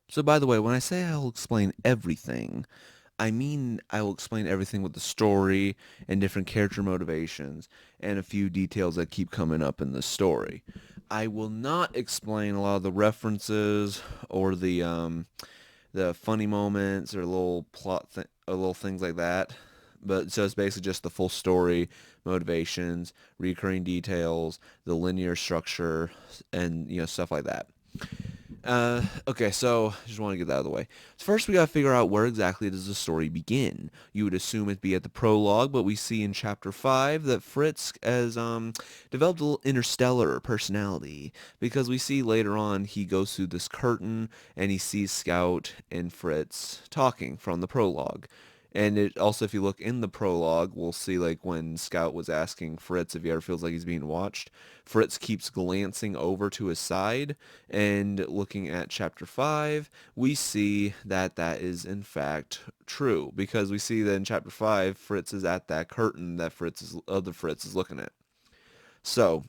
So, by the way, when I say I'll explain everything, I mean I will explain everything with the story and different character motivations and a few details that keep coming up in the story. I will not explain a lot of the references or the funny moments or little things like that. But so it's basically just the full story, motivations, recurring details, the linear structure, and stuff like that. Okay, so just want to get that out of the way. First, we gotta figure out where exactly does the story begin. You would assume it'd be at the prologue, but we see in chapter 5 that Fritz has developed a little interstellar personality because we see later on he goes through this curtain and he sees Scout and Fritz talking from the prologue. And it also, if you look in the prologue, we'll see like when Scout was asking Fritz if he ever feels like he's being watched. Fritz keeps glancing over to his side, and looking at chapter 5, we see that that is in fact true because we see that in chapter 5, Fritz is at that curtain that other Fritz is looking at. So,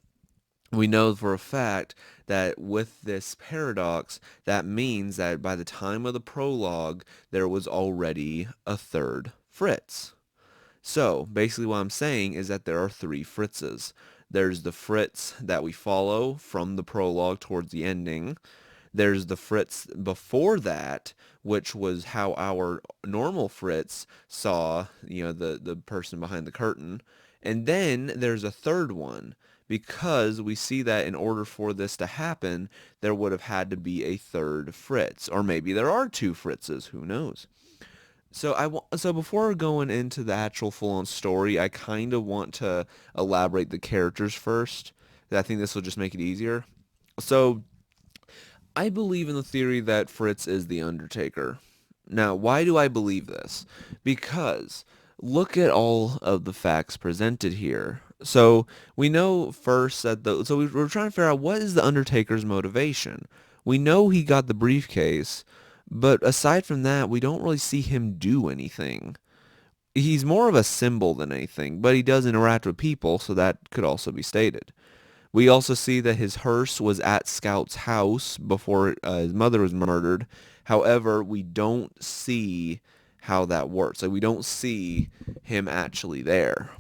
we know for a fact that with this paradox, that means that by the time of the prologue, there was already a third Fritz. So basically what I'm saying is that there are three Fritzes. There's the Fritz that we follow from the prologue towards the ending. There's the Fritz before that, which was how our normal Fritz saw, the person behind the curtain. And then there's a third one because we see that in order for this to happen, there would have had to be a third Fritz. Or maybe there are two Fritzes, who knows? So before going into the actual full-on story, I kind of want to elaborate the characters first. I think this will just make it easier. So I believe in the theory that Fritz is the Undertaker. Now, why do I believe this? Because look at all of the facts presented here. So we know first that we're trying to figure out what is the Undertaker's motivation. We know he got the briefcase, but aside from that, we don't really see him do anything. He's more of a symbol than anything, but he does interact with people, so that could also be stated. We also see that his hearse was at Scout's house before his mother was murdered. However, we don't see how that works. Like we don't see him actually there.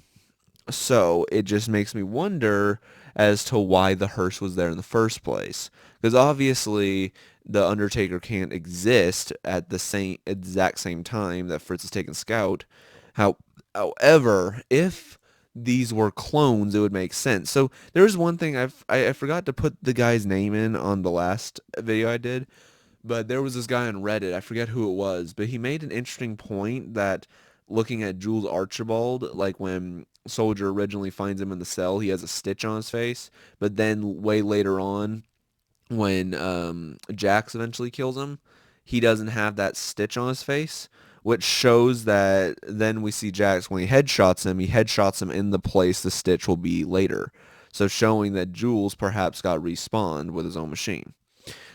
So it just makes me wonder as to why the hearse was there in the first place. Because obviously the Undertaker can't exist at the same exact same time that Fritz is taking Scout. How, however, if these were clones, it would make sense. So there's one thing I forgot to put the guy's name in on the last video I did, but there was this guy on Reddit. I forget who it was, but he made an interesting point that looking at Jules Archibald, like when Soldier originally finds him in the cell, he has a stitch on his face, but then way later on, when Jax eventually kills him, he doesn't have that stitch on his face, which shows that then we see Jax when he headshots him in the place the stitch will be later. So showing that Jules perhaps got respawned with his own machine.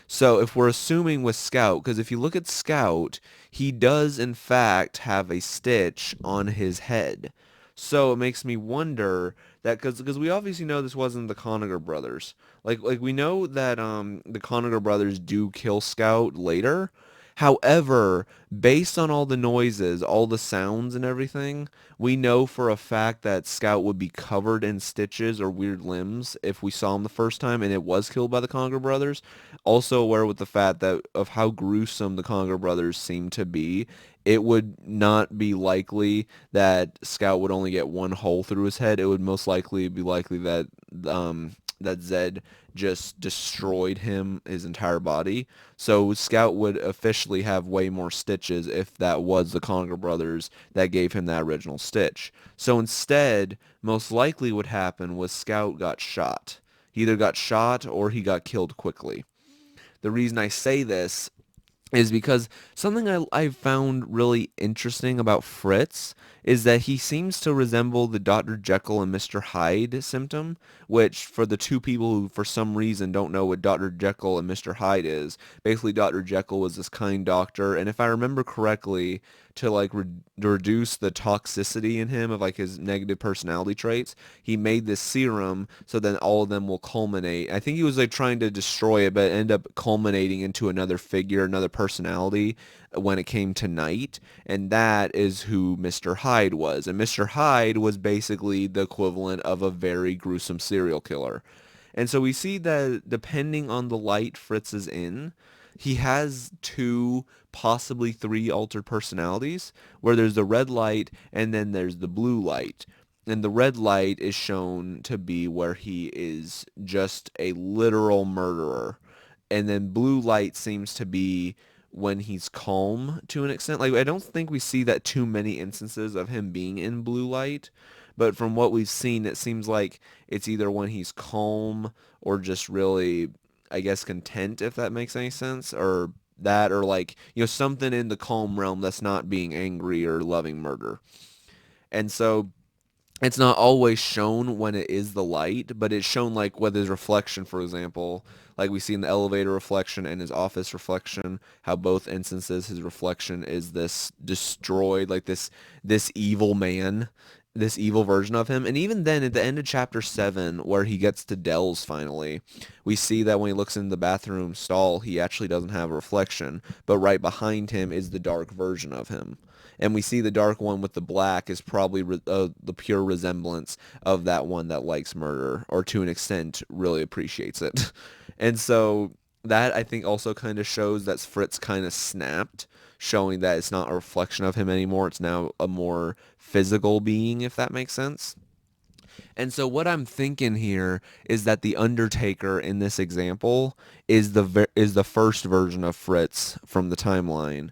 So if we're assuming with Scout, because if you look at Scout, he does in fact have a stitch on his head. So it makes me wonder that because we obviously know this wasn't the Conager brothers. Like we know that the Conager brothers do kill Scout later. However, based on all the noises, all the sounds and everything, we know for a fact that Scout would be covered in stitches or weird limbs if we saw him the first time and it was killed by the Conger brothers. Also aware with the fact that of how gruesome the Conger brothers seem to be, it would not be likely that Scout would only get one hole through his head. It would most likely be likely that that Zed just destroyed his entire body. So Scout would officially have way more stitches if that was the Conger brothers that gave him that original stitch. So instead, most likely what happened was Scout got shot. He either got shot or he got killed quickly. The reason I say this is because something I found really interesting about Fritz is that he seems to resemble the Dr. Jekyll and Mr. Hyde symptom, which for the two people who for some reason don't know what Dr. Jekyll and Mr. Hyde is, basically Dr. Jekyll was this kind doctor, and if I remember correctly, to like reduce the toxicity in him of like his negative personality traits. He made this serum so then all of them will culminate. I think he was like trying to destroy it, but it ended up culminating into another figure, another personality when it came to night, and that is who Mr. Hyde was. And Mr. Hyde was basically the equivalent of a very gruesome serial killer. And so we see that depending on the light Fritz is in, he has two, possibly three altered personalities, where there's the red light and then there's the blue light. And the red light is shown to be where he is just a literal murderer. And then blue light seems to be when he's calm to an extent. Like, I don't think we see that too many instances of him being in blue light, but from what we've seen, it seems like it's either when he's calm or just really, I guess, content, if that makes any sense, or that, or like, something in the calm realm that's not being angry or loving murder. And so it's not always shown when it is the light, but it's shown like with his reflection, for example, like we see in the elevator reflection and his office reflection, how both instances his reflection is this destroyed, like this evil man, this evil version of him. And even then, at the end of chapter 7, where he gets to Dell's finally, we see that when he looks in the bathroom stall, he actually doesn't have a reflection, but right behind him is the dark version of him. And we see the dark one with the black is probably the pure resemblance of that one that likes murder, or to an extent really appreciates it. And so that, I think, also kind of shows that Fritz kind of snapped, showing that it's not a reflection of him anymore. It's now a more physical being, if that makes sense. And so what I'm thinking here is that the Undertaker in this example is the first version of Fritz from the timeline,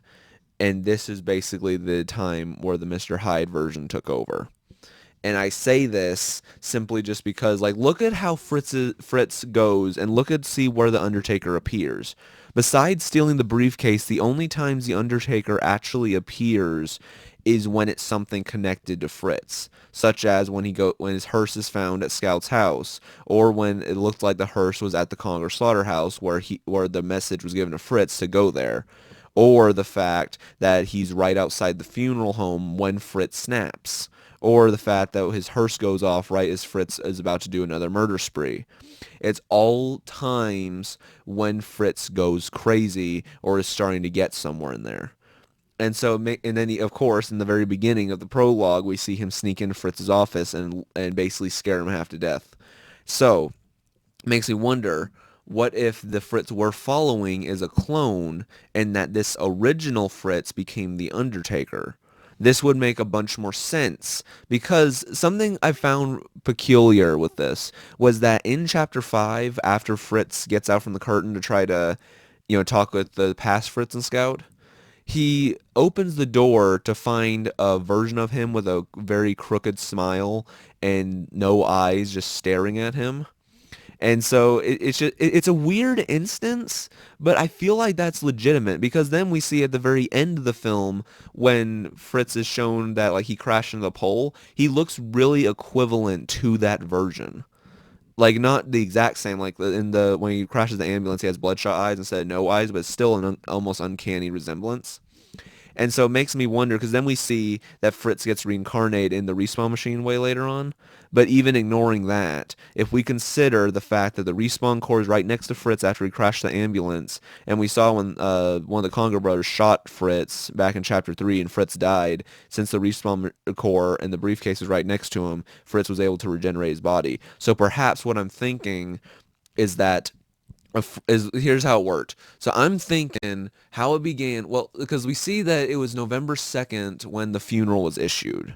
and this is basically the time where the Mr. Hyde version took over. And I say this simply just because, like, look at how Fritz goes, and see where the Undertaker appears. Besides stealing the briefcase, the only times the Undertaker actually appears is when it's something connected to Fritz, such as when when his hearse is found at Scout's house, or when it looked like the hearse was at the Conger slaughterhouse, where the message was given to Fritz to go there, or the fact that he's right outside the funeral home when Fritz snaps, or the fact that his hearse goes off right as Fritz is about to do another murder spree. It's all times when Fritz goes crazy or is starting to get somewhere in there. And so, and then of course, in the very beginning of the prologue, we see him sneak into Fritz's office and basically scare him half to death. So, it makes me wonder, what if the Fritz we're following is a clone, and that this original Fritz became the Undertaker? This would make a bunch more sense, because something I found peculiar with this was that in chapter 5, after Fritz gets out from the curtain to try to, talk with the past Fritz and Scout, he opens the door to find a version of him with a very crooked smile and no eyes, just staring at him. And so it's a weird instance, but I feel like that's legitimate, because then we see at the very end of the film, when Fritz is shown that like he crashed into the pole, he looks really equivalent to that version. Like, not the exact same, like in the when he crashes the ambulance, he has bloodshot eyes instead of no eyes, but still an almost uncanny resemblance. And so it makes me wonder, because then we see that Fritz gets reincarnated in the respawn machine way later on. But even ignoring that, if we consider the fact that the respawn core is right next to Fritz after he crashed the ambulance, and we saw when one of the Conger brothers shot Fritz back in chapter 3 and Fritz died, since the respawn core and the briefcase was right next to him, Fritz was able to regenerate his body. So perhaps what I'm thinking is that here's how it worked. So I'm thinking how it began. Well, because we see that it was November 2nd when the funeral was issued,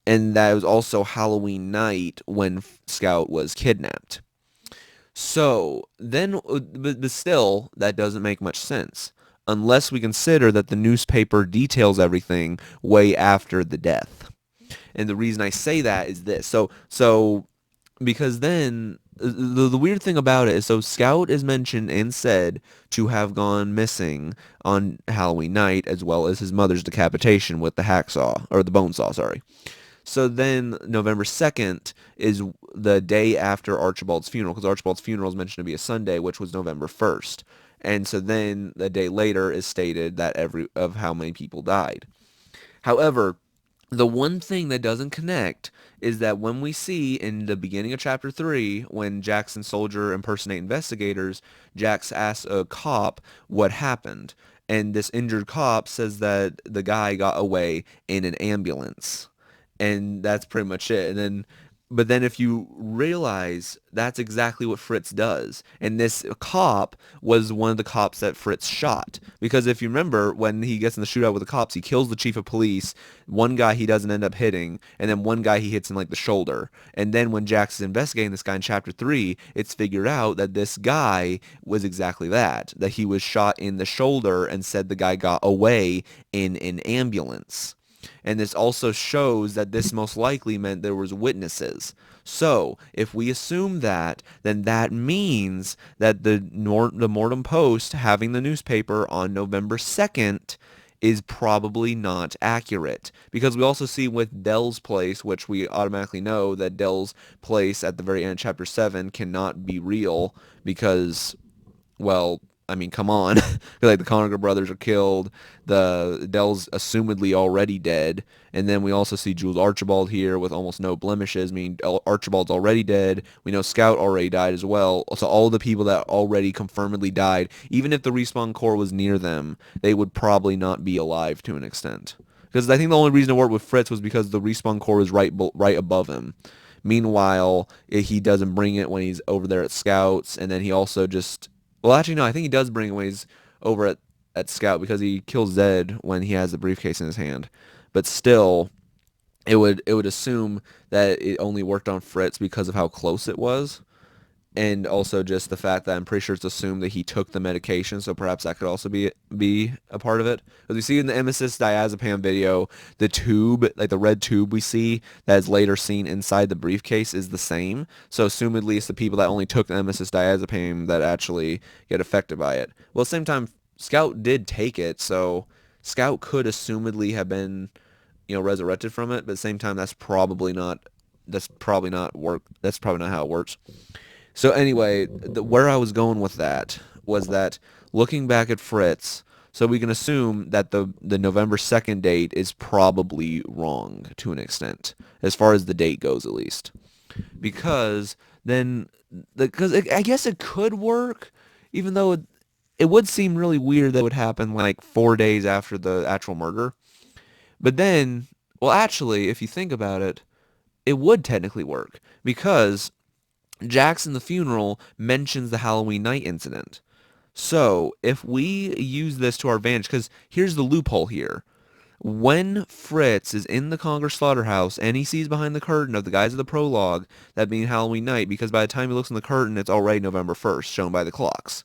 and that was also Halloween night when Scout was kidnapped. So then, but still, that doesn't make much sense unless we consider that the newspaper details everything way after the death. And the reason I say that is this. So because then the weird thing about it is, so Scout is mentioned and said to have gone missing on Halloween night, as well as his mother's decapitation with the hacksaw, or the bone saw, sorry. So then November 2nd is the day after Archibald's funeral, because Archibald's funeral is mentioned to be a Sunday, which was November 1st. And so then the day later is stated that of how many people died. However, the one thing that doesn't connect is that when we see in the beginning of chapter 3, when Jax and Soldier impersonate investigators, Jax asks a cop what happened. And this injured cop says that the guy got away in an ambulance. And that's pretty much it. But then if you realize that's exactly what Fritz does, and this cop was one of the cops that Fritz shot. Because if you remember, when he gets in the shootout with the cops, he kills the chief of police. One guy he doesn't end up hitting, and then one guy he hits in like the shoulder. And then when Jax is investigating this guy in chapter 3, it's figured out that this guy was exactly that he was shot in the shoulder and said the guy got away in an ambulance. And this also shows that this most likely meant there was witnesses. So, if we assume that, then that means that the Mortem Post having the newspaper on November 2nd is probably not accurate. Because we also see with Dell's place, which we automatically know that Dell's place at the very end of chapter 7 cannot be real because, well, I mean, come on. Like the Conacher brothers are killed. The Dell's assumedly already dead. And then we also see Jules Archibald here with almost no blemishes. I mean, Archibald's already dead. We know Scout already died as well. So all the people that already confirmedly died, even if the respawn core was near them, they would probably not be alive to an extent. Because I think the only reason it worked with Fritz was because the respawn core was right above him. Meanwhile, he doesn't bring it when he's over there at Scouts, and then he also just... Well, actually, no, I think he does bring Waze over at Scout because he kills Zed when he has the briefcase in his hand. But still, it would assume that it only worked on Fritz because of how close it was. And also just the fact that I'm pretty sure it's assumed that he took the medication, so perhaps that could also be a part of it. As we see in the Emesis diazepam video, the tube, like the red tube we see that is later seen inside the briefcase is the same. So assumedly it's the people that only took the Emesis diazepam that actually get affected by it. Well, at the same time, Scout did take it, so Scout could assumedly have been, resurrected from it, but at the same time that's probably not how it works. So anyway, where I was going with that was that looking back at Fritz, so we can assume that the November 2nd date is probably wrong to an extent, as far as the date goes at least. Because I guess it could work, even though it would seem really weird that it would happen like 4 days after the actual murder. But then, well, actually, if you think about it, it would technically work because Jackson the funeral mentions the Halloween night incident. So if we use this to our advantage, because here's the loophole here. When Fritz is in the Conger slaughterhouse and he sees behind the curtain of the guys of the prologue, that being Halloween night, because by the time he looks in the curtain, it's already November 1st, shown by the clocks.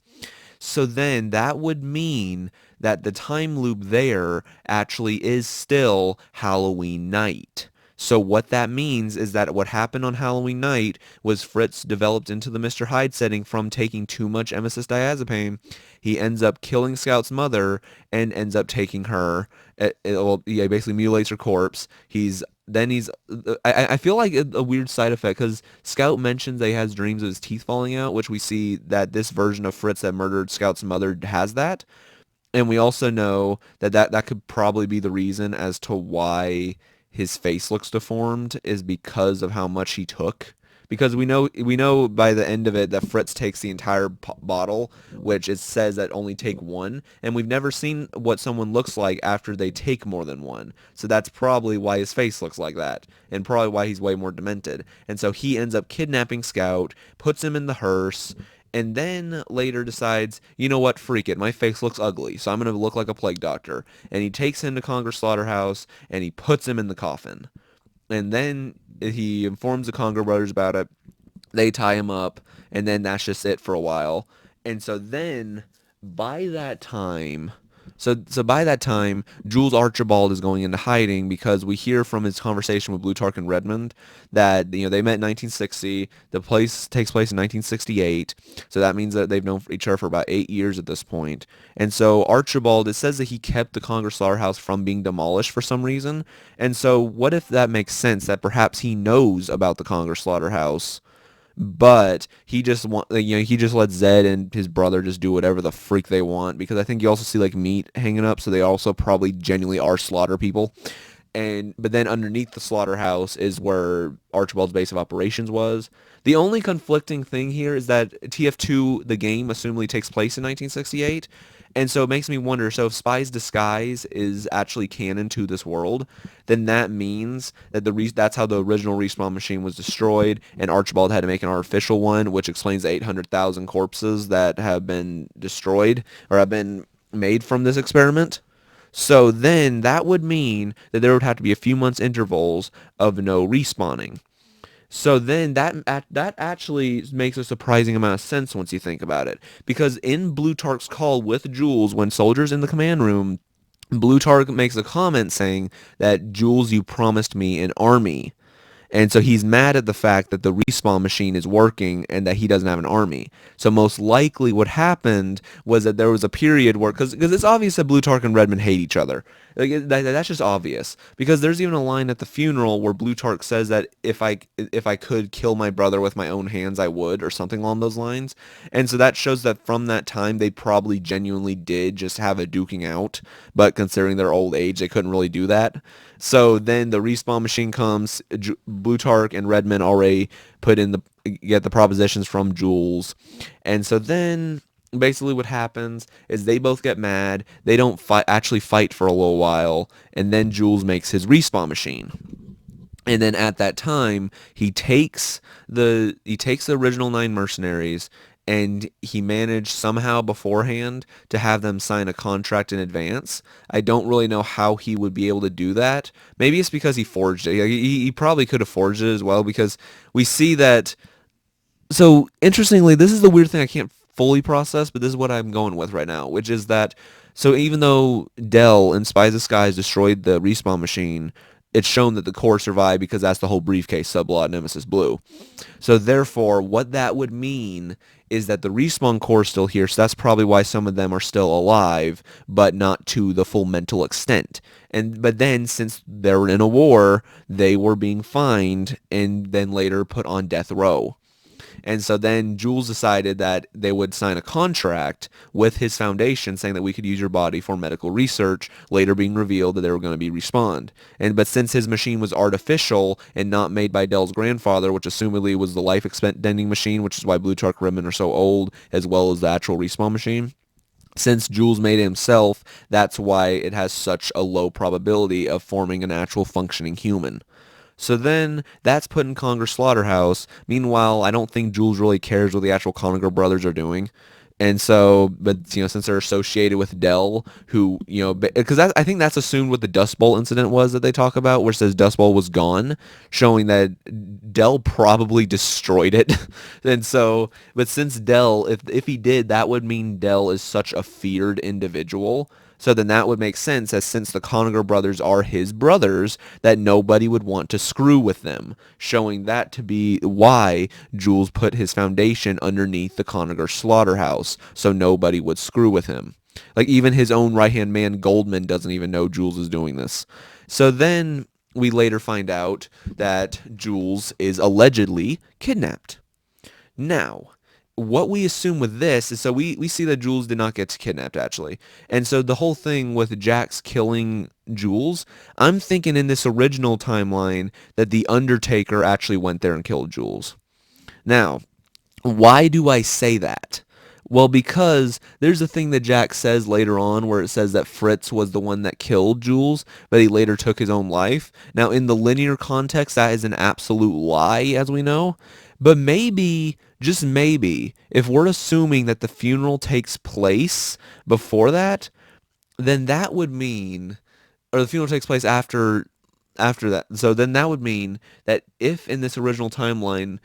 So then that would mean that the time loop there actually is still Halloween night. So what that means is that what happened on Halloween night was Fritz developed into the Mr. Hyde setting from taking too much Emesis diazepam. He ends up killing Scout's mother and ends up taking her. He basically mutilates her corpse. I feel like a weird side effect because Scout mentions that he has dreams of his teeth falling out, which we see that this version of Fritz that murdered Scout's mother has that. And we also know that could probably be the reason as to why his face looks deformed is because of how much he took. Because we know by the end of it that Fritz takes the entire bottle, which it says that only take one, and we've never seen what someone looks like after they take more than one. So that's probably why his face looks like that, and probably why he's way more demented. And so he ends up kidnapping Scout, puts him in the hearse, and then later decides, you know what, freak it, my face looks ugly, so I'm going to look like a plague doctor. And he takes him to Conger Slaughterhouse, and he puts him in the coffin. And then he informs the Conger brothers about it. They tie him up, and then that's just it for a while. And so then, by that time... So by that time, Jules Archibald is going into hiding because we hear from his conversation with Plutarch and Redmond that they met in 1960. The place takes place in 1968. So that means that they've known each other for about 8 years at this point. And so Archibald, it says that he kept the Conger slaughterhouse from being demolished for some reason. And so what if that makes sense that perhaps he knows about the Conger slaughterhouse? But he just lets Zed and his brother just do whatever the freak they want because I think you also see like meat hanging up, so they also probably genuinely are slaughter people. and but then underneath the slaughterhouse is where Archibald's base of operations was. The only conflicting thing here is that TF2, the game, assumably takes place in 1968, and so it makes me wonder. So if Spy's Disguise is actually canon to this world, then that means that that's how the original respawn machine was destroyed, and Archibald had to make an artificial one, which explains the 800,000 corpses that have been destroyed or have been made from this experiment. So then that would mean that there would have to be a few months intervals of no respawning. So then that actually makes a surprising amount of sense once you think about it. Because in Blutarch's call with Jules, when soldiers in the command room, Blutarch makes a comment saying that, Jules, you promised me an army. And so he's mad at the fact that the respawn machine is working and that he doesn't have an army. So most likely what happened was that there was a period where, because it's obvious that Blutarch and Redmond hate each other. Like, that's just obvious. Because there's even a line at the funeral where Blutarch says that if I could kill my brother with my own hands, I would, or something along those lines. And so that shows that from that time, they probably genuinely did just have a duking out. But considering their old age, they couldn't really do that. So then the respawn machine comes. Blutarch and Redmond already get the propositions from Jules, and so then basically what happens is they both get mad. They don't actually fight for a little while, and then Jules makes his respawn machine. And then at that time, he takes the original 9 mercenaries, and he managed somehow beforehand to have them sign a contract in advance. I don't really know how he would be able to do that. Maybe it's because he forged it. He probably could have forged it as well, because we see that. So interestingly, this is the weird thing I can't fully process, but this is what I'm going with right now, which is that, so even though Dell in Spies of Skies destroyed the respawn machine, it's shown that the core survived because that's the whole briefcase subplot in Emesis Blue. So therefore, what that would mean is that the respawn core is still here. So that's probably why some of them are still alive, but not to the full mental extent. But then, since they're in a war, they were being fined and then later put on death row. And so then Jules decided that they would sign a contract with his foundation saying that we could use your body for medical research, later being revealed that they were going to be respawned. But since his machine was artificial and not made by Dell's grandfather, which assumedly was the life extending machine, which is why Blutarch Ribbon are so old, as well as the actual respawn machine, since Jules made it himself, that's why it has such a low probability of forming an actual functioning human. So then that's put in Conger's slaughterhouse. Meanwhile, I don't think Jules really cares what the actual Conger brothers are doing. And so, but since they're associated with Dell, who, because I think that's assumed what the Dust Bowl incident was that they talk about, where it says Dust Bowl was gone, showing that Dell probably destroyed it. And so, but since Dell, if he did, that would mean Dell is such a feared individual. So then that would make sense, as since the Conger brothers are his brothers, that nobody would want to screw with them, showing that to be why Jules put his foundation underneath the Conger slaughterhouse, so nobody would screw with him. Like, even his own right-hand man, Goldman, doesn't even know Jules is doing this. So then we later find out that Jules is allegedly kidnapped. Now, what we assume with this is, so we see that Jules did not get kidnapped, actually. And so the whole thing with Jax killing Jules, I'm thinking in this original timeline that the Undertaker actually went there and killed Jules. Now, why do I say that? Well, because there's a thing that Jack says later on where it says that Fritz was the one that killed Jules, but he later took his own life. Now, in the linear context, that is an absolute lie, as we know. But maybe, just maybe, if we're assuming that the funeral takes place before that, then that would mean, or the funeral takes place after that. So then that would mean that if in this original timeline,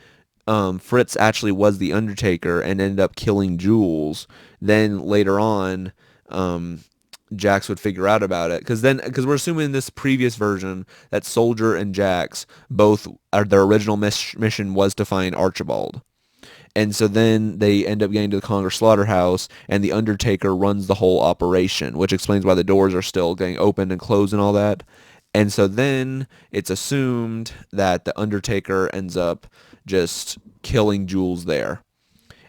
Fritz actually was the Undertaker and ended up killing Jules, then later on, Jax would figure out about it. Because we're assuming in this previous version that Soldier and Jax both, their original mission was to find Archibald. And so then they end up getting to the Conger slaughterhouse, and the Undertaker runs the whole operation, which explains why the doors are still getting opened and closed and all that. And so then it's assumed that the Undertaker ends up just killing Jules there.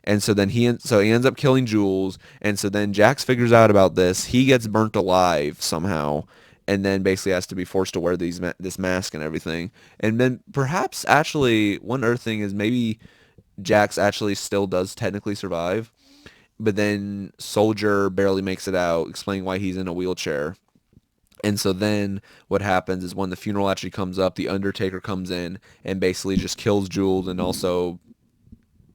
And so then he ends up killing Jules, and so then Jax figures out about this. He gets burnt alive somehow, and then basically has to be forced to wear this mask and everything. And then perhaps actually one other thing is maybe Jax actually still does technically survive, but then Soldier barely makes it out, explaining why he's in a wheelchair. And so then what happens is when the funeral actually comes up, the Undertaker comes in and basically just kills Jules and also,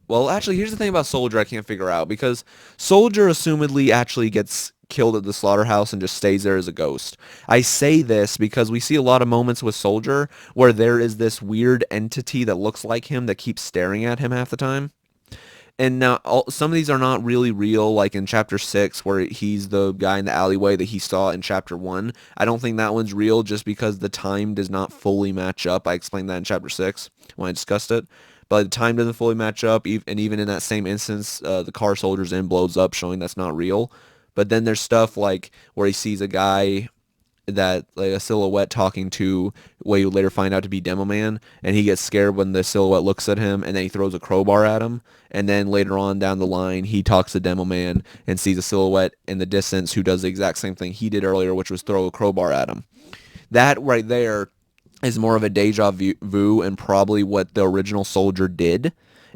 well, actually, here's the thing about Soldier I can't figure out, because Soldier assumedly actually gets killed at the slaughterhouse and just stays there as a ghost. I say this because we see a lot of moments with Soldier where there is this weird entity that looks like him that keeps staring at him half the time. And now some of these are not really real, like in chapter 6 where he's the guy in the alleyway that he saw in chapter 1. I don't think that one's real just because the time does not fully match up. I explained that in chapter 6 when I discussed it. But the time doesn't fully match up, and even in that same instance, the car Soldier's in blows up, showing that's not real. But then there's stuff like where he sees a guy that, like, a silhouette talking to what you later find out to be Demo Man, and he gets scared when the silhouette looks at him, and then he throws a crowbar at him. And then later on down the line, he talks to Demo Man and sees a silhouette in the distance who does the exact same thing he did earlier, which was throw a crowbar at him. That right there is more of a deja vu and probably what the original Soldier did.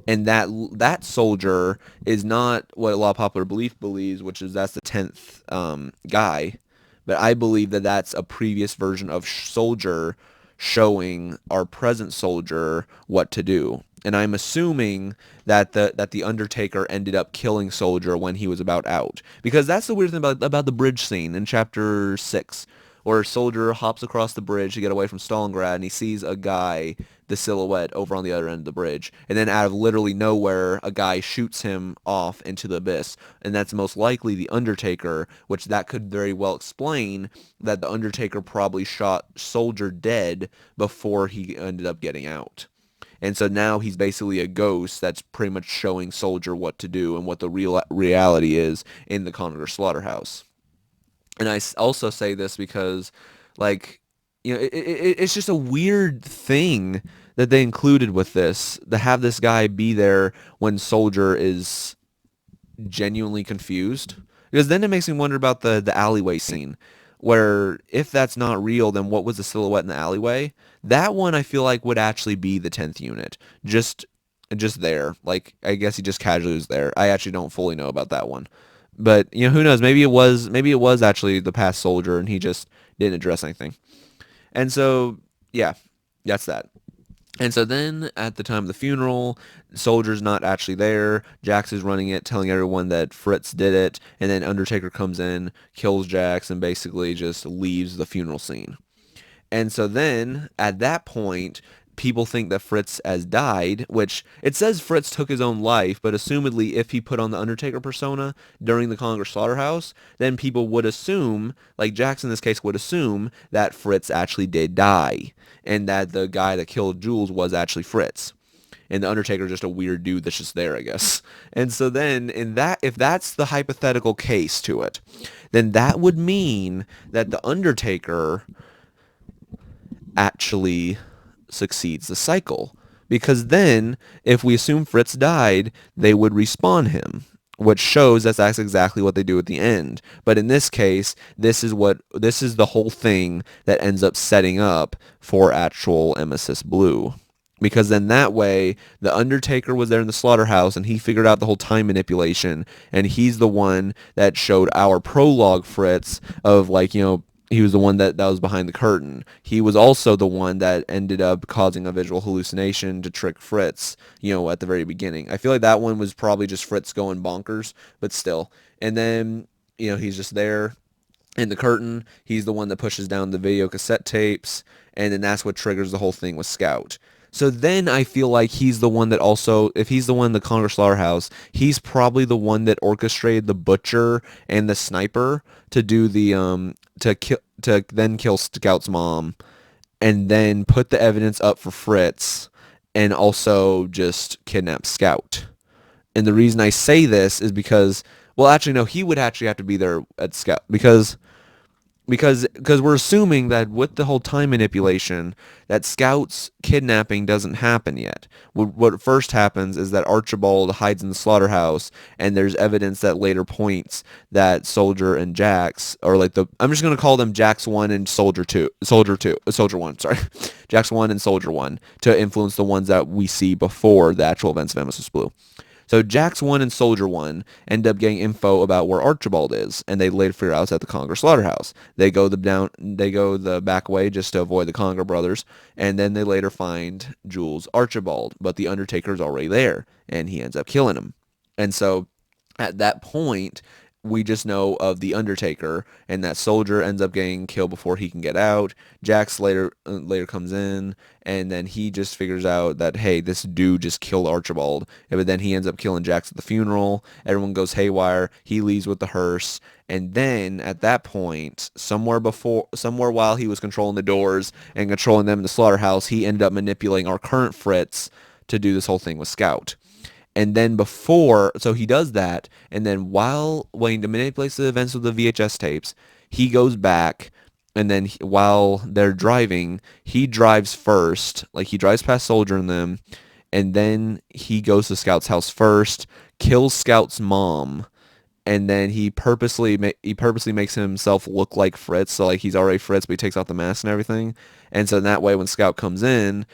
And that Soldier is not what a lot of popular belief believes, which is that's the 10th guy. But I believe that that's a previous version of Soldier showing our present Soldier what to do. And I'm assuming that the Undertaker ended up killing Soldier when he was about out, because that's the weird thing about the bridge scene in chapter 6, where Soldier hops across the bridge to get away from Stalingrad, and he sees a guy, the silhouette, over on the other end of the bridge. And then out of literally nowhere, a guy shoots him off into the abyss. And that's most likely the Undertaker, which that could very well explain that the Undertaker probably shot Soldier dead before he ended up getting out. And so now he's basically a ghost that's pretty much showing Soldier what to do and what the real reality is in the Conager Slaughterhouse. And I also say this because, like, it's just a weird thing that they included with this, to have this guy be there when Soldier is genuinely confused. Because then it makes me wonder about the alleyway scene, where if that's not real, then what was the silhouette in the alleyway? That one I feel like would actually be the 10th unit. Just there. Like, I guess he just casually was there. I actually don't fully know about that one. But, who knows? Maybe it was actually the past Soldier and he just didn't address anything. And so, yeah, that's that. And so then at the time of the funeral, Soldier's not actually there. Jax is running it, telling everyone that Fritz did it. And then Undertaker comes in, kills Jax, and basically just leaves the funeral scene. And so then at that point, people think that Fritz has died, which it says Fritz took his own life, but assumedly if he put on the Undertaker persona during the Conger Slaughterhouse, then people would assume, like Jax in this case would assume, that Fritz actually did die, and that the guy that killed Jules was actually Fritz. And the Undertaker is just a weird dude that's just there, I guess. And so then, if that's the hypothetical case to it, then that would mean that the Undertaker actually succeeds the cycle. Because then, if we assume Fritz died, they would respawn him, which shows that's exactly what they do at the end. But in this case, this is the whole thing that ends up setting up for actual Emesis Blue. Because then that way, the Undertaker was there in the slaughterhouse, and he figured out the whole time manipulation, and he's the one that showed our prologue Fritz of, like, he was the one that was behind the curtain. He was also the one that ended up causing a visual hallucination to trick Fritz, at the very beginning. I feel like that one was probably just Fritz going bonkers, but still. And then, he's just there in the curtain. He's the one that pushes down the video cassette tapes, and then that's what triggers the whole thing with Scout. So then I feel like he's the one that also, if he's the one in the Conger Slaughterhouse, he's probably the one that orchestrated the Butcher and the Sniper to do the, to then kill Scout's mom, and then put the evidence up for Fritz, and also just kidnap Scout. And the reason I say this is because, well, actually, no, he would actually have to be there at Scout, because because we're assuming that with the whole time manipulation, that Scout's kidnapping doesn't happen yet. What first happens is that Archibald hides in the slaughterhouse, and there's evidence that later points that Soldier and Jax, or like the I'm just gonna call them Jax 1 and Soldier 1, sorry, Jax 1 and Soldier 1, to influence the ones that we see before the actual events of Emesis Blue. So Jax 1 and Soldier 1 end up getting info about where Archibald is, and they later figure out it's at the Conger slaughterhouse. They go the back way just to avoid the Conger brothers, and then they later find Jules Archibald, but the Undertaker's already there, and he ends up killing him. And so at that point, we just know of the Undertaker, and that Soldier ends up getting killed before he can get out. Jax later comes in, and then he just figures out that, hey, this dude just killed Archibald. But then he ends up killing Jax at the funeral. Everyone goes haywire. He leaves with the hearse. And then at that point, somewhere while he was controlling the doors and controlling them in the slaughterhouse, he ended up manipulating our current Fritz to do this whole thing with Scout. And then so he does that, and then while waiting to manipulate the events with the VHS tapes, he goes back, and then while they're driving, he drives first, like he drives past Soldier and them, and then he goes to Scout's house first, kills Scout's mom, and then he purposely makes himself look like Fritz, so like he's already Fritz, but he takes off the mask and everything, and so in that way, when Scout comes in,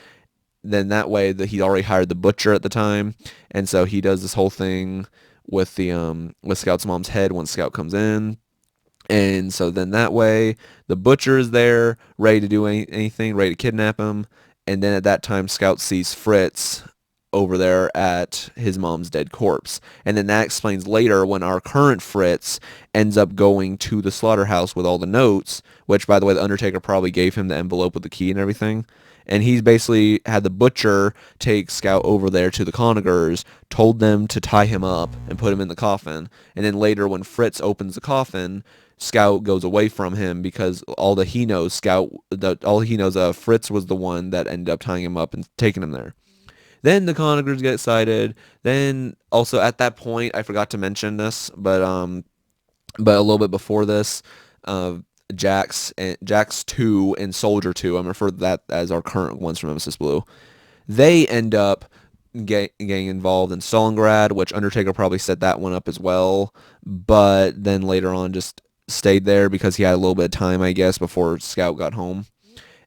then that way that he already hired the butcher at the time, and so he does this whole thing with the with Scout's mom's head when Scout comes in, and so then that way the butcher is there ready to do anything, ready to kidnap him, and then at that time Scout sees Fritz over there at his mom's dead corpse, and then that explains later when our current Fritz ends up going to the slaughterhouse with all the notes, which by the way the Undertaker probably gave him the envelope with the key and everything. And he's basically had the butcher take Scout over there to the Conagers, told them to tie him up and put him in the coffin. And then later when Fritz opens the coffin, Scout goes away from him because all he knows, Fritz was the one that ended up tying him up and taking him there. Then the Conagers get excited. Then also at that point, I forgot to mention this, but a little bit before this, uh, Jax 2 and Soldier 2, I'm referring to that as our current ones from Emesis Blue. They end up getting involved in Stalingrad, which Undertaker probably set that one up as well, but then later on just stayed there because he had a little bit of time, I guess, before Scout got home.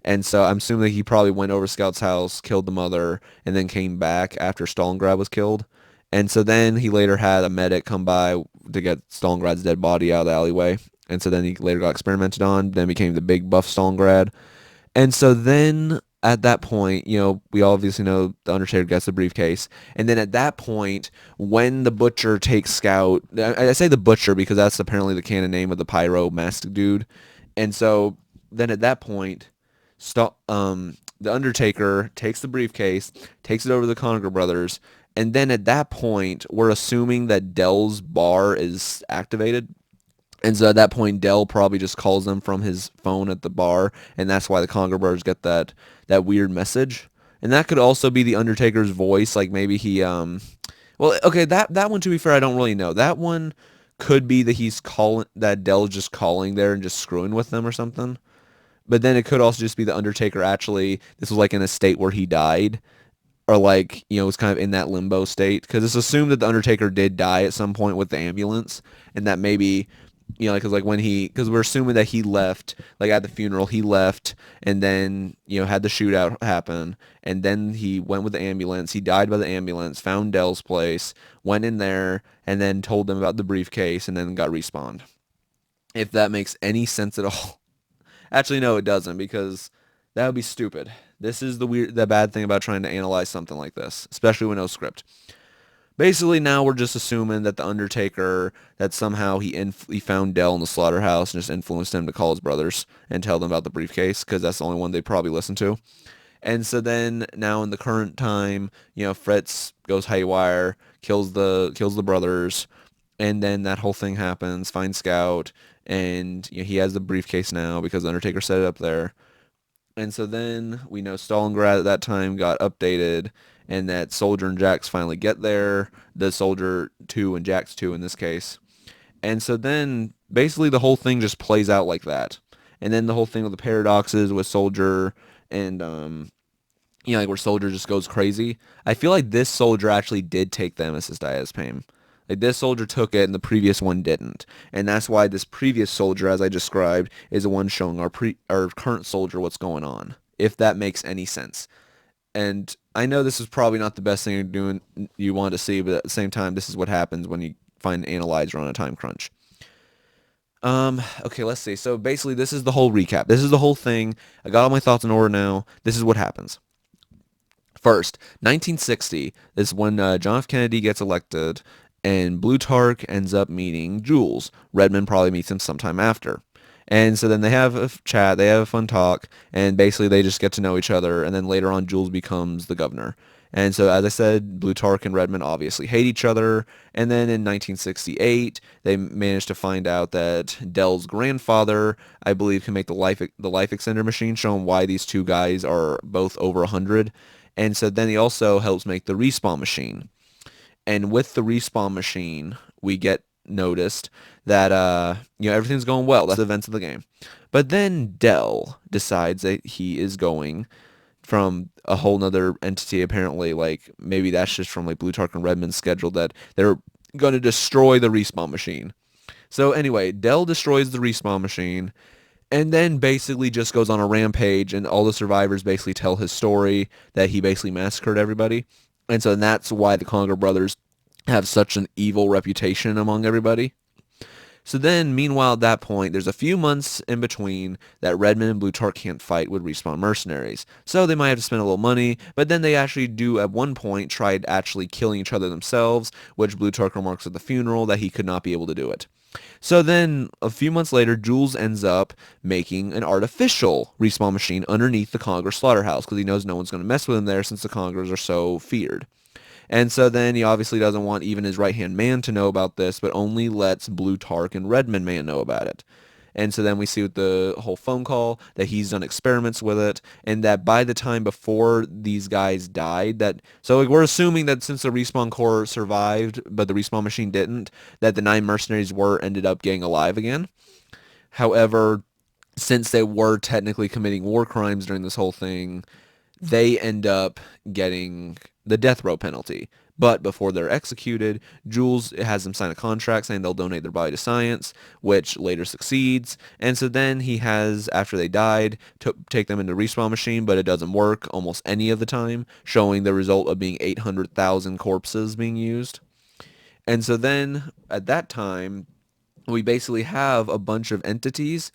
And so I'm assuming that he probably went over to Scout's house, killed the mother, and then came back after Stalingrad was killed. And so then he later had a medic come by to get Stalingrad's dead body out of the alleyway. And so then he later got experimented on, then became the big buff Stalingrad. And so then at that point, we obviously know the Undertaker gets the briefcase. And then at that point, when the Butcher takes Scout, I say the Butcher because that's apparently the canon name of the pyro masked dude. And so then at that point, the Undertaker takes the briefcase, takes it over to the Conacher brothers, and then at that point, we're assuming that Dell's bar is activated. And so at that point, Dell probably just calls them from his phone at the bar, and that's why the Conger brothers get that weird message. And that could also be the Undertaker's voice, like maybe he well, okay, that one to be fair, I don't really know. That one could be that Dell's just calling there and just screwing with them or something. But then it could also just be the Undertaker actually, this was like in a state where he died, or like, was kind of in that limbo state. Because it's assumed that the Undertaker did die at some point with the ambulance, and that maybe, because like because we're assuming that he left, like at the funeral, he left, and then, had the shootout happen, and then he went with the ambulance, he died by the ambulance, found Dell's place, went in there, and then told them about the briefcase, and then got respawned. If that makes any sense at all. Actually, no, it doesn't, because that would be stupid. This is the bad thing about trying to analyze something like this, especially with no script. Basically, now we're just assuming that the Undertaker, that somehow he found Dell in the slaughterhouse and just influenced him to call his brothers and tell them about the briefcase, because that's the only one they probably listen to. And so then now in the current time, Fritz goes haywire, kills the brothers, and then that whole thing happens. Finds Scout, and he has the briefcase now because the Undertaker set it up there. And so then we know Stalingrad at that time got updated, and that Soldier and Jax finally get there. The Soldier 2 and Jax 2 in this case. And so then basically the whole thing just plays out like that. And then the whole thing with the paradoxes with Soldier and like where Soldier just goes crazy. I feel like this Soldier actually did take the Emesis diazepam. Like this Soldier took it and the previous one didn't. And that's why this previous Soldier, as I described, is the one showing our current Soldier what's going on. If that makes any sense. And I know this is probably not the best thing you want to see, but at the same time, this is what happens when you find an analyzer on a time crunch. Okay, let's see. So basically, this is the whole recap. This is the whole thing. I got all my thoughts in order now. This is what happens. First, 1960 is when John F. Kennedy gets elected, and Plutarch ends up meeting Jules. Redmond probably meets him sometime after. And so then they have a chat, they have a fun talk, and basically they just get to know each other. And then later on, Jules becomes the governor. And so, as I said, Plutarch and Redmond obviously hate each other. And then in 1968, they managed to find out that Dell's grandfather, I believe, can make the life extender machine, showing why these two guys are both over 100. And so then he also helps make the respawn machine. And with the respawn machine, we get noticed that everything's going well. That's the events of the game. But then Dell decides that he is going from a whole nother entity, apparently. Like maybe that's just from like Plutarch and Redmond's schedule, that they're going to destroy the respawn machine. So anyway, Dell destroys the respawn machine and then basically just goes on a rampage, and all the survivors basically tell his story that he basically massacred everybody. And so that's why the Conger brothers have such an evil reputation among everybody. So then, meanwhile, at that point, there's a few months in between that Redmond and Plutarch can't fight with Respawn mercenaries. So they might have to spend a little money, but then they actually do at one point tried actually killing each other themselves, which Plutarch remarks at the funeral that he could not be able to do it. So then, a few months later, Jules ends up making an artificial respawn machine underneath the Conger slaughterhouse because he knows no one's going to mess with him there since the Congers are so feared. And so then he obviously doesn't want even his right-hand man to know about this, but only lets Plutarch and Redmond man know about it. And so then we see with the whole phone call that he's done experiments with it, and that by the time before these guys died, that so like, we're assuming that since the respawn core survived, but the respawn machine didn't, that the 9 mercenaries were ended up getting alive again. However, since they were technically committing war crimes during this whole thing, they end up getting the death row penalty. But before they're executed, Jules has them sign a contract saying they'll donate their body to science, which later succeeds. And so then he has, after they died, to take them into respawn machine, but it doesn't work almost any of the time, showing the result of being 800,000 corpses being used. And so then at that time, we basically have a bunch of entities,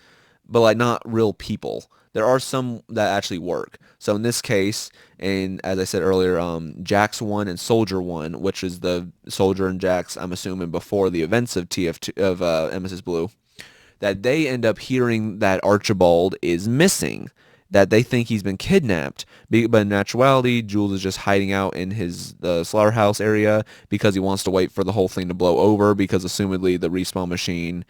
but like not real people. There are some that actually work. So in this case, and as I said earlier, Jax 1 and Soldier 1, which is the Soldier and Jax, I'm assuming before the events of TF2 of Emesis Blue, that they end up hearing that Archibald is missing, that they think he's been kidnapped. But in actuality, Jules is just hiding out in his slaughterhouse area because he wants to wait for the whole thing to blow over, because assumedly the respawn machine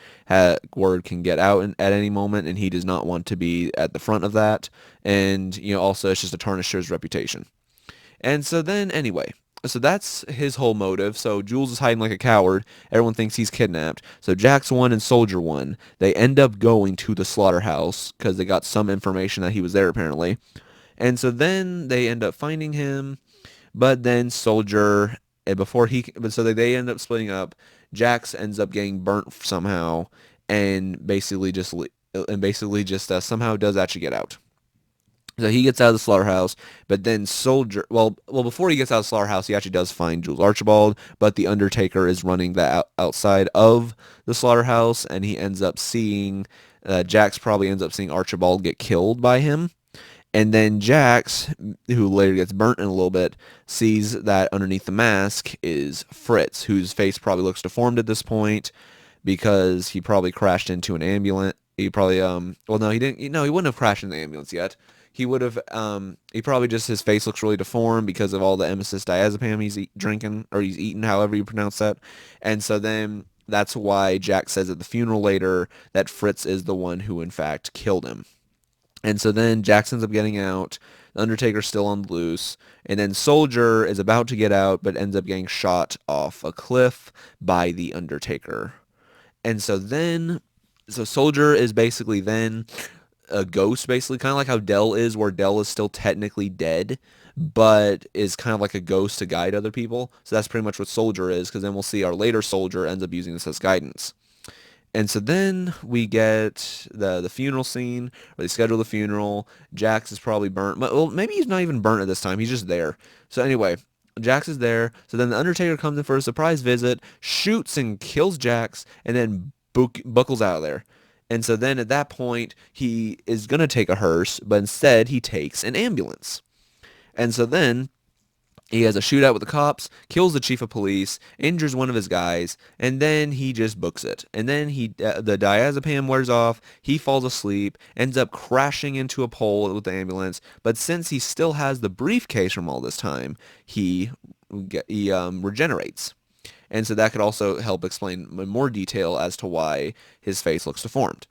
word can get out at any moment, and he does not want to be at the front of that. And, also it's just to tarnish his reputation. And so then, anyway, so that's his whole motive. So Jules is hiding like a coward. Everyone thinks he's kidnapped. So Jax 1 and Soldier 1, they end up going to the slaughterhouse because they got some information that he was there apparently. And so then they end up finding him. But then Soldier, so they end up splitting up. Jax ends up getting burnt somehow, and basically just somehow does actually get out. So he gets out of the slaughterhouse, but then Soldier, before he gets out of the slaughterhouse, he actually does find Jules Archibald, but the Undertaker is running the outside of the slaughterhouse, and he ends up seeing, Jax probably ends up seeing Archibald get killed by him. And then Jax, who later gets burnt in a little bit, sees that underneath the mask is Fritz, whose face probably looks deformed at this point because he probably crashed into an ambulance. He probably, no, he didn't. No, he wouldn't have crashed in the ambulance yet. He would have, he probably just, his face looks really deformed because of all the Emesis diazepam he's drinking, or he's eating, however you pronounce that. And so then that's why Jack says at the funeral later that Fritz is the one who in fact killed him. And so then Jax ends up getting out. The Undertaker's still on the loose. And then Soldier is about to get out, but ends up getting shot off a cliff by the Undertaker. And so Soldier is basically then a ghost, basically, kind of like how Dell is, where Dell is still technically dead, but is kind of like a ghost to guide other people. So that's pretty much what Soldier is, because then we'll see our later Soldier ends up using this as guidance. And so then we get the funeral scene, where they schedule the funeral. Jax is probably burnt. Well, maybe he's not even burnt at this time. He's just there. So anyway, Jax is there. So then the Undertaker comes in for a surprise visit, shoots and kills Jax, and then buckles out of there. And so then at that point, he is going to take a hearse, but instead he takes an ambulance. And so then he has a shootout with the cops, kills the chief of police, injures one of his guys, and then he just books it. And then the diazepam wears off, he falls asleep, ends up crashing into a pole with the ambulance. But since he still has the briefcase from all this time, he regenerates. And so that could also help explain in more detail as to why his face looks deformed.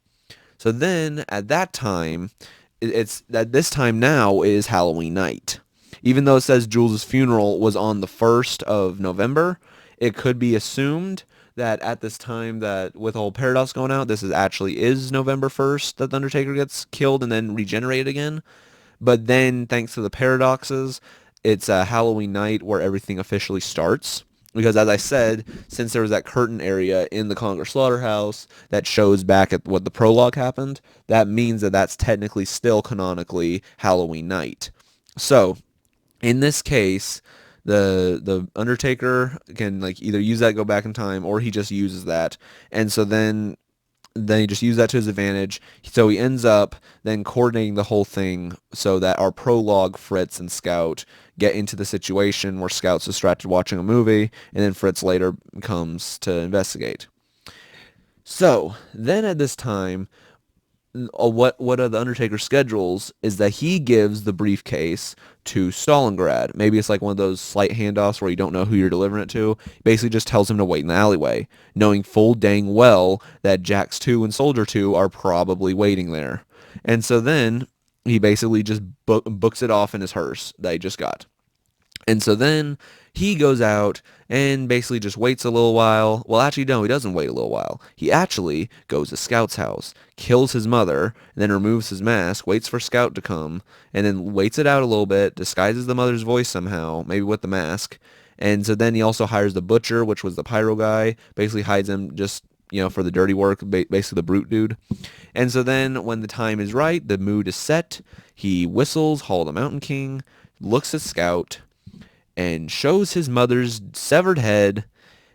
So then at that time, it's at this time now is Halloween night. Even though it says Jules' funeral was on the 1st of November, it could be assumed that at this time that with the whole paradox going out, this is November 1st that the Undertaker gets killed and then regenerated again. But then thanks to the paradoxes, it's a Halloween night where everything officially starts. Because as I said, since there was that curtain area in the Conger Slaughterhouse that shows back at what the prologue happened, that means that that's technically still canonically Halloween night. So in this case, the Undertaker can like either use that, go back in time, or he just uses that. And so then he just used that to his advantage. So he ends up then coordinating the whole thing so that our prologue, Fritz and Scout, get into the situation where Scout's distracted watching a movie, and then Fritz later comes to investigate. So then at this time, what are the Undertaker schedules is that he gives the briefcase to Stalingrad. Maybe it's like one of those slight handoffs where you don't know who you're delivering it to. Basically just tells him to wait in the alleyway, knowing full dang well that Jax 2 and Soldier 2 are probably waiting there. And so then he basically just books it off in his hearse that he just got. And so then he goes out and basically just waits a little while. Well, actually, no, he doesn't wait a little while. He actually goes to Scout's house, kills his mother, and then removes his mask, waits for Scout to come, and then waits it out a little bit, disguises the mother's voice somehow, maybe with the mask. And so then he also hires the butcher, which was the pyro guy, basically hides him just, for the dirty work, basically the brute dude. And so then when the time is right, the mood is set, he whistles Hall of the Mountain King, looks at Scout, and shows his mother's severed head,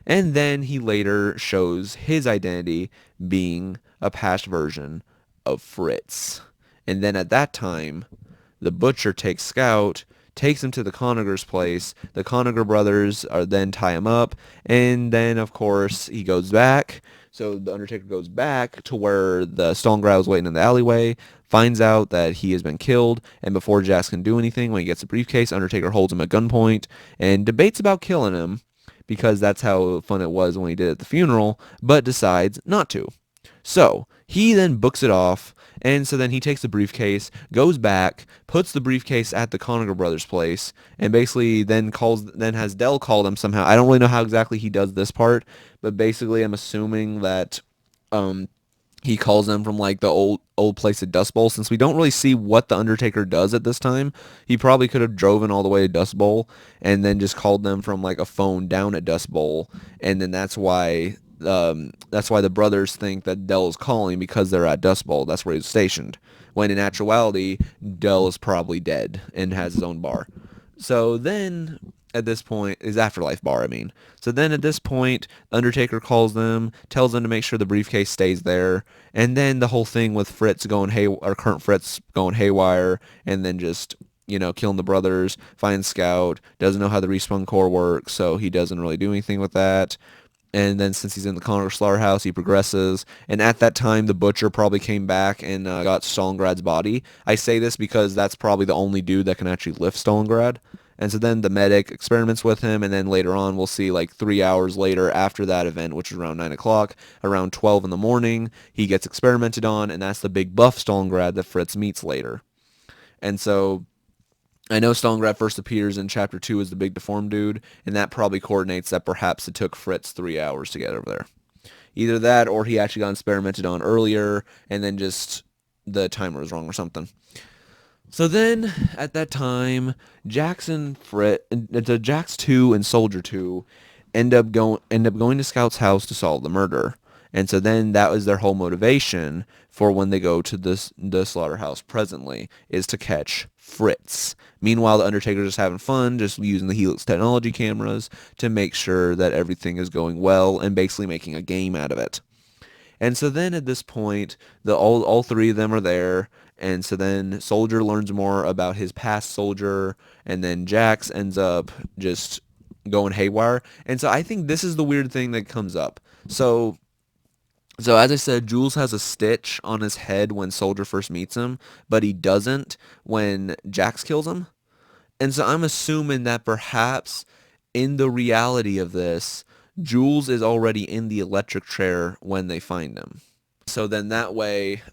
and then he later shows his identity being a past version of Fritz. And then at that time, the butcher takes Scout, takes him to the Conager's place. The Conager brothers then tie him up, and then of course he goes back. So the Undertaker goes back to where the Stalingrad was waiting in the alleyway, finds out that he has been killed, and before Jax can do anything, when he gets the briefcase, Undertaker holds him at gunpoint and debates about killing him because that's how fun it was when he did it at the funeral, but decides not to. So he then books it off, and so then he takes the briefcase, goes back, puts the briefcase at the Conager brothers' place, and basically then has Dell call them somehow. I don't really know how exactly he does this part, but basically I'm assuming that he calls them from like the old place at Dust Bowl. Since we don't really see what the Undertaker does at this time, he probably could have driven all the way to Dust Bowl and then just called them from like a phone down at Dust Bowl, and then that's why the brothers think that Dell is calling because they're at Dust Bowl. That's where he's stationed. When in actuality, Dell is probably dead and has his own bar. So then at this point, his afterlife bar, I mean. So then at this point, Undertaker calls them, tells them to make sure the briefcase stays there, and then the whole thing with current Fritz going haywire, and then just killing the brothers, finds Scout, doesn't know how the respawn core works, so he doesn't really do anything with that. And then since he's in the Conger Slaughterhouse, he progresses. And at that time, the Butcher probably came back and got Stalingrad's body. I say this because that's probably the only dude that can actually lift Stalingrad. And so then the medic experiments with him, and then later on we'll see like 3 hours later after that event, which is around 9 o'clock, around 12 in the morning, he gets experimented on, and that's the big buff Stalingrad that Fritz meets later. And so I know Stalingrad first appears in Chapter 2 as the big deformed dude, and that probably coordinates that perhaps it took Fritz 3 hours to get over there. Either that, or he actually got experimented on earlier, and then just the timer was wrong or something. So then, at that time, Jax 2 and Soldier 2 end up going to Scout's house to solve the murder. And so then that was their whole motivation for when they go to the slaughterhouse presently is to catch Fritz. Meanwhile, the Undertaker's just having fun, just using the Helix technology cameras to make sure that everything is going well and basically making a game out of it. And so then at this point, the all three of them are there. And so then Soldier learns more about his past Soldier, and then Jax ends up just going haywire. And so I think this is the weird thing that comes up. So as I said, Jules has a stitch on his head when Soldier first meets him, but he doesn't when Jax kills him. And so I'm assuming that perhaps in the reality of this, Jules is already in the electric chair when they find him. So then that way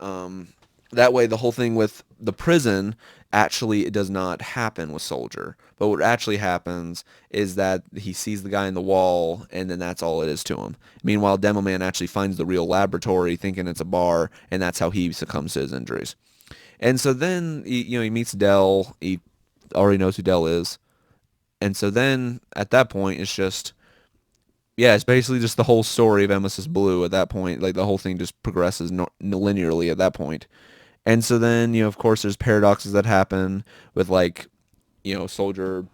the whole thing with the prison actually it does not happen with Soldier. But what actually happens is that he sees the guy in the wall, and then that's all it is to him. Meanwhile, Demo Man actually finds the real laboratory, thinking it's a bar, and that's how he succumbs to his injuries. And so then he meets Dell. He already knows who Dell is, and so then at that point it's just yeah, it's basically just the whole story of Emesis Blue at that point. Like the whole thing just progresses linearly at that point. And so then, of course, there's paradoxes that happen with like, Soldier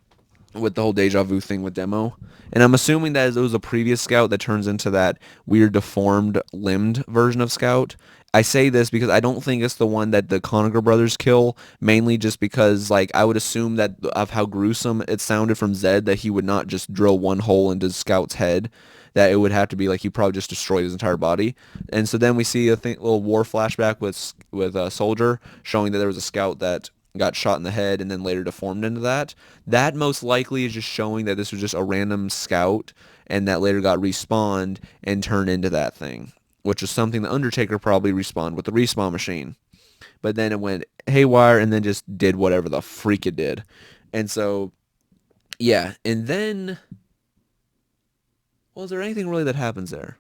with the whole deja vu thing with Demo. And I'm assuming that it was a previous Scout that turns into that weird deformed limbed version of Scout. I say this because I don't think it's the one that the Conager brothers kill, mainly just because like I would assume that of how gruesome it sounded from Zed that he would not just drill one hole into Scout's head, that it would have to be like he probably just destroyed his entire body. And so then we see a little war flashback with a Soldier showing that there was a Scout that got shot in the head and then later deformed into that. That most likely is just showing that this was just a random Scout and that later got respawned and turned into that thing, which is something the Undertaker probably respawned with the respawn machine. But then it went haywire and then just did whatever the freak it did. And so, yeah. And then, well, is there anything really that happens there?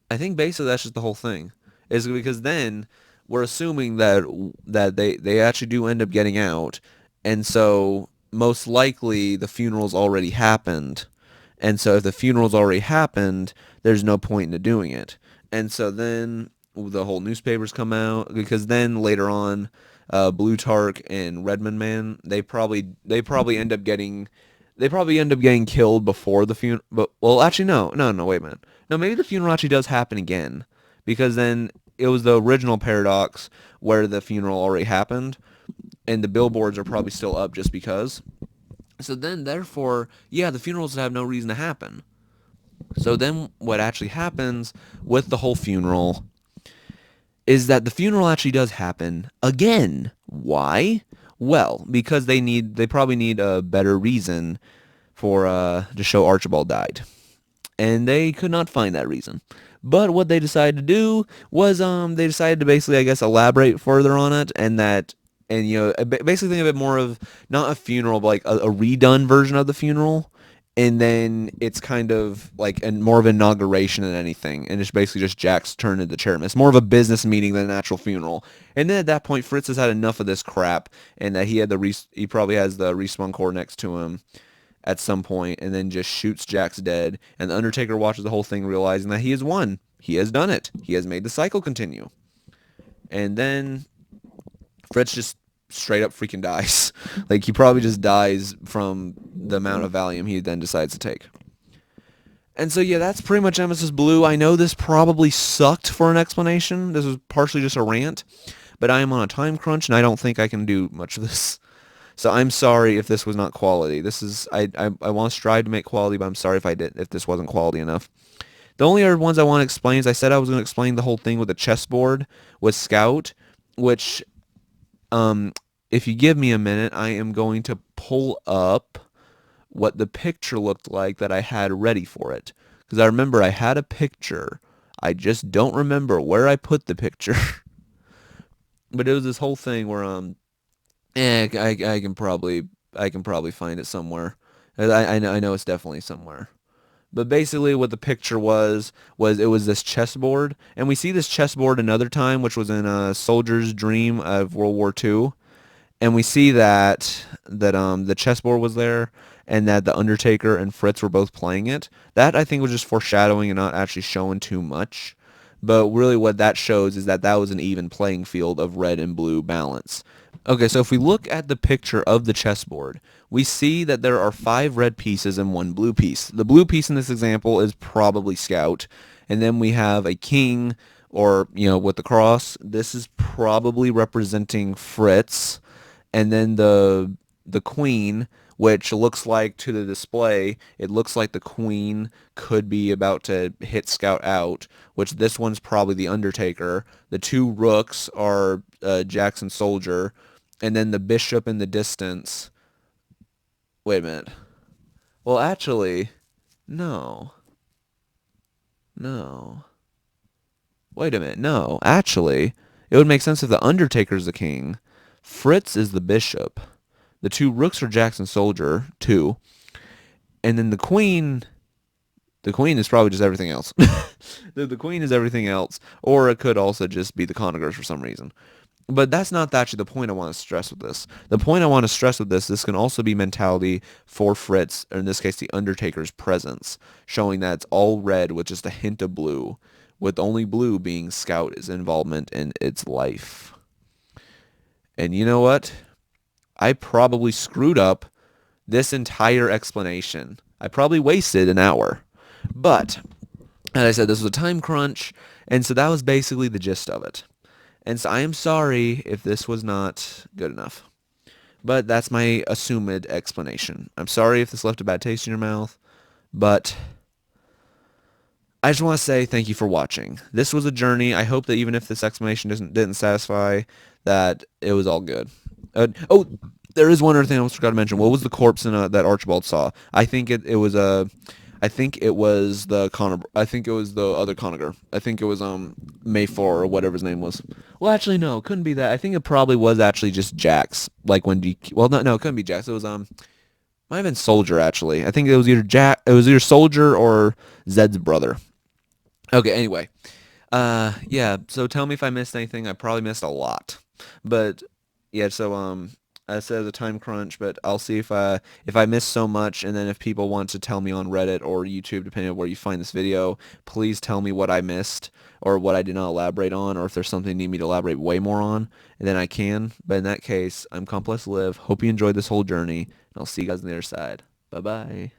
I think basically that's just the whole thing. Is because then we're assuming that they actually do end up getting out, and so most likely the funeral's already happened, and so if the funeral's already happened, there's no point in doing it, and so then the whole newspapers come out because then later on, Blutarch and Redmond Man they probably end up getting killed before the funeral. But well, actually, no. Wait a minute. No, maybe the funeral actually does happen again, because then it was the original paradox where the funeral already happened, and the billboards are probably still up just because. So then, therefore, yeah, the funerals have no reason to happen. So then, what actually happens with the whole funeral is that the funeral actually does happen again. Why? Well, because they probably need a better reason for to show Archibald died, and they could not find that reason. But what they decided to do was they decided to basically I guess elaborate further on it, and basically think of it more of not a funeral but like a redone version of the funeral, and then it's kind of like more of an inauguration than anything, and it's basically just Jack's turn into chairman. It's more of a business meeting than an actual funeral. And then at that point, Fritz has had enough of this crap, and that he probably has the respawn core next to him at some point, and then just shoots Jax dead. And the Undertaker watches the whole thing, realizing that he has won. He has done it. He has made the cycle continue. And then Fritz just straight up freaking dies. Like he probably just dies from the amount of Valium he then decides to take. And so yeah, that's pretty much Emesis Blue. I know this probably sucked for an explanation. This was partially just a rant, but I am on a time crunch and I don't think I can do much of this. So I'm sorry if this was not quality. This is I want to strive to make quality, but I'm sorry if this wasn't quality enough. The only other ones I want to explain is I said I was going to explain the whole thing with the chessboard with Scout, which um if you give me a minute, I am going to pull up what the picture looked like that I had ready for it. Because I remember I had a picture. I just don't remember where I put the picture. But it was this whole thing where I can probably find it somewhere. I know it's definitely somewhere. But basically what the picture was it was this chessboard, and we see this chessboard another time, which was in a Soldier's Dream of World War II, and we see that the chessboard was there, and that the Undertaker and Fritz were both playing it. That I think was just foreshadowing and not actually showing too much. But really what that shows is that that was an even playing field of red and blue balance. Okay, so if we look at the picture of the chessboard, we see that there are 5 red pieces and 1 blue piece. The blue piece in this example is probably Scout, and then we have a king, or, with the cross. This is probably representing Fritz, and then the queen, which looks like, to the display, it looks like the queen could be about to hit Scout out, which this one's probably the Undertaker. The 2 rooks are Jackson Soldier, and then the bishop in the distance. Wait a minute. Well, actually, no. No. Wait a minute. No, actually, it would make sense if the Undertaker's the king, Fritz is the bishop, the 2 rooks are Jackson Soldier, 2, and then the queen is probably just everything else. The queen is everything else, or it could also just be the conquerors for some reason. But that's not actually the point I want to stress with this. The point I want to stress with this can also be mentality for Fritz, or in this case, the Undertaker's presence, showing that it's all red with just a hint of blue, with only blue being Scout's involvement in its life. And you know what? I probably screwed up this entire explanation. I probably wasted an hour. But, as I said, this was a time crunch, and so that was basically the gist of it. And so I am sorry if this was not good enough. But that's my assumed explanation. I'm sorry if this left a bad taste in your mouth, but I just want to say thank you for watching. This was a journey. I hope that even if this explanation didn't satisfy, that it was all good. Oh, there is one other thing I almost forgot to mention. What was the corpse in that Archibald saw? I think it was a. I think it was the Connor. I think it was the other Conager. I think it was Mayfor or whatever his name was. Well, actually, no, it couldn't be that. I think it probably was actually just Jax. Like when well, no, it couldn't be Jax. It was might have been Soldier actually. I think it was either It was either Soldier or Zed's brother. Okay. Anyway, yeah. So tell me if I missed anything. I probably missed a lot, but yeah. So I said it was a time crunch, but I'll see if I missed so much, and then if people want to tell me on Reddit or YouTube, depending on where you find this video, please tell me what I missed or what I did not elaborate on, or if there's something you need me to elaborate way more on, and then I can. But in that case, I'm Complex Live. Hope you enjoyed this whole journey, and I'll see you guys on the other side. Bye bye.